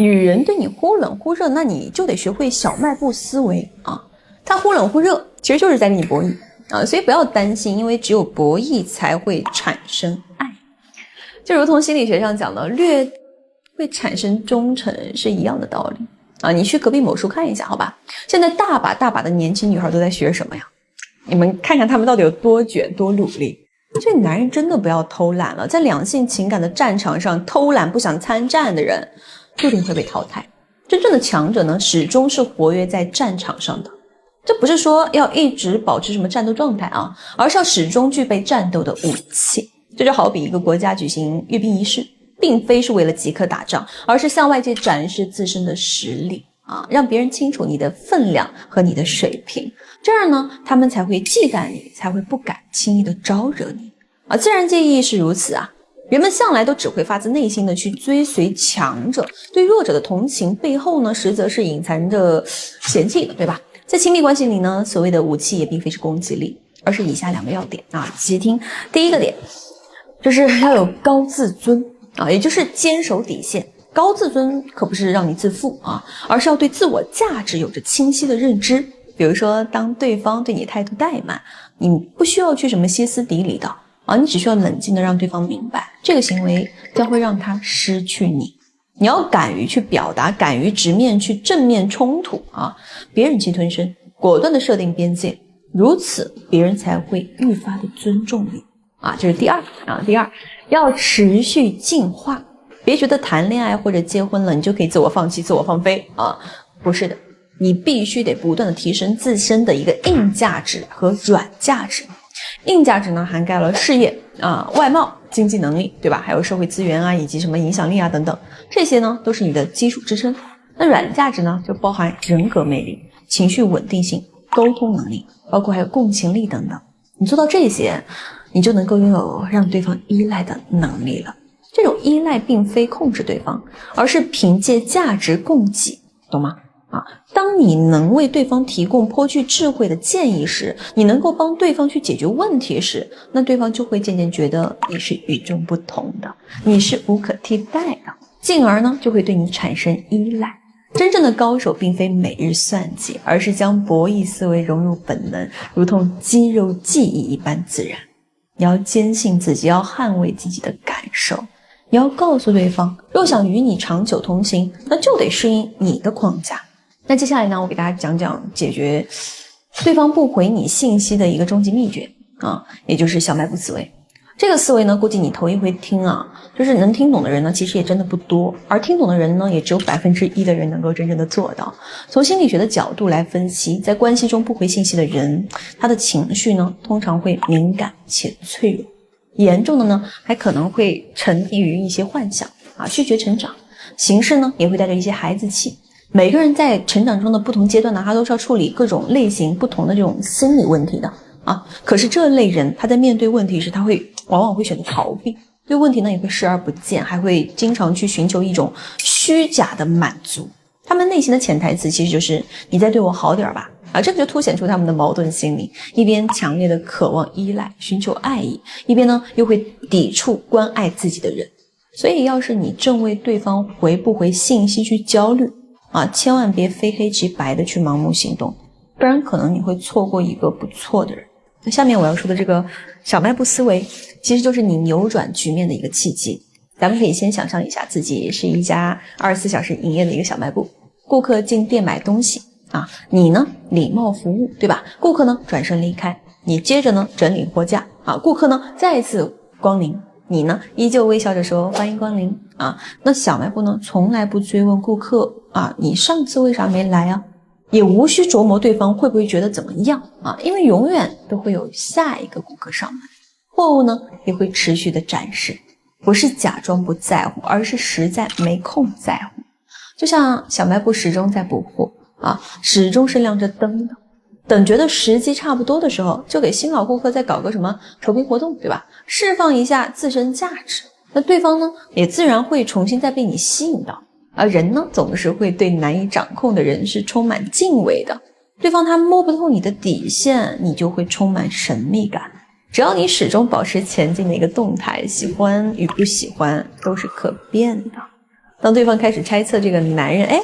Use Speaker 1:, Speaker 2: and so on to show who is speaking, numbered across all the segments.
Speaker 1: 女人对你忽冷忽热，那你就得学会小卖部思维啊。她忽冷忽热，其实就是在跟你博弈啊，所以不要担心，因为只有博弈才会产生爱。就如同心理学上讲的，略会产生忠诚是一样的道理啊。你去隔壁某书看一下，好吧？现在大把的年轻女孩都在学什么呀？你们看看她们到底有多卷多努力。所以男人真的不要偷懒了，在两性情感的战场上，偷懒不想参战的人注定会被淘汰。真正的强者呢，始终是活跃在战场上的。这不是说要一直保持什么战斗状态啊，而是要始终具备战斗的武器。这就好比一个国家举行阅兵仪式，并非是为了即刻打仗，而是向外界展示自身的实力啊，让别人清楚你的分量和你的水平。这样呢，他们才会忌惮你，才会不敢轻易的招惹你啊。自然界亦是如此啊。人们向来都只会发自内心的去追随强者，对弱者的同情背后呢，实则是隐藏着嫌弃的，对吧？在亲密关系里呢，所谓的武器也并非是攻击力，而是以下两个要点啊，仔细听。第一个点就是要有高自尊啊，也就是坚守底线。高自尊可不是让你自负啊，而是要对自我价值有着清晰的认知。比如说，当对方对你态度怠慢，你不需要去什么歇斯底里的啊，你只需要冷静的让对方明白，这个行为将会让他失去你。你要敢于去表达，敢于直面去正面冲突啊，别忍气吞声，果断的设定边界，如此别人才会愈发的尊重你啊。这是第二啊，第二要持续进化，别觉得谈恋爱或者结婚了你就可以自我放弃、自我放飞啊，不是的，你必须得不断的提升自身的一个硬价值和软价值。硬价值呢，涵盖了事业啊、外貌、经济能力，对吧？还有社会资源啊，以及什么影响力啊等等，这些呢都是你的基础支撑。那软价值呢，就包含人格魅力、情绪稳定性、沟通能力，包括还有共情力等等。你做到这些，你就能够拥有让对方依赖的能力了。这种依赖并非控制对方，而是凭借价值供给，懂吗？当你能为对方提供颇具智慧的建议时，你能够帮对方去解决问题时，那对方就会渐渐觉得你是与众不同的，你是无可替代的，进而呢就会对你产生依赖。真正的高手并非每日算计，而是将博弈思维融入本能，如同肌肉记忆一般自然。你要坚信自己，要捍卫自己的感受，你要告诉对方，若想与你长久同行，那就得适应你的框架。那接下来呢，我给大家讲讲解决对方不回你信息的一个终极秘诀啊，也就是小卖部思维。这个思维呢，估计你头一回听啊，就是能听懂的人呢，其实也真的不多，而听懂的人呢，也只有1%的人能够真正的做到。从心理学的角度来分析，在关系中不回信息的人，他的情绪呢，通常会敏感且脆弱，严重的呢，还可能会沉溺于一些幻想啊，拒绝成长，行事呢，也会带着一些孩子气。每个人在成长中的不同阶段呢，他都是要处理各种类型不同的这种心理问题的啊。可是这类人他在面对问题时，他往往会选择逃避，对问题呢也会视而不见，还会经常去寻求一种虚假的满足。他们内心的潜台词其实就是你再对我好点吧啊，这个就凸显出他们的矛盾心理，一边强烈的渴望依赖寻求爱意，一边呢又会抵触关爱自己的人。所以要是你正为对方回不回信息去焦虑啊，千万别非黑即白的去盲目行动，不然可能你会错过一个不错的人。那下面我要说的这个小卖部思维，其实就是你扭转局面的一个契机。咱们可以先想象一下，自己是一家24小时营业的一个小卖部，顾客进店买东西啊，你呢礼貌服务，对吧？顾客呢转身离开，你接着呢整理货架啊，顾客呢再次光临，你呢依旧微笑着说欢迎光临啊。那小卖部呢从来不追问顾客啊，你上次为啥没来啊？也无需琢磨对方会不会觉得怎么样啊，因为永远都会有下一个顾客上门，货物呢也会持续的展示，不是假装不在乎，而是实在没空在乎。就像小卖部始终在补货啊，始终是亮着灯的，等觉得时机差不多的时候，就给新老顾客再搞个什么酬宾活动，对吧？释放一下自身价值，那对方呢也自然会重新再被你吸引到。而人呢总是会对难以掌控的人是充满敬畏的，对方他摸不透你的底线，你就会充满神秘感。只要你始终保持前进的一个动态，喜欢与不喜欢都是可变的。当对方开始猜测这个男人，哎，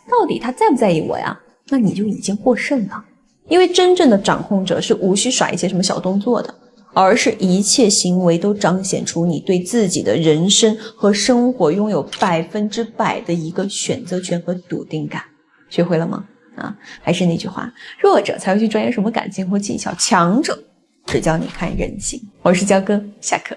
Speaker 1: 到底他在不在意我呀？那你就已经获胜了。因为真正的掌控者是无需耍一些什么小动作的，而是一切行为都彰显出你对自己的人生和生活拥有100%的一个选择权和笃定感。学会了吗？还是那句话，弱者才会去钻研什么感情或技巧，强者只教你看人性。我是焦哥，下课。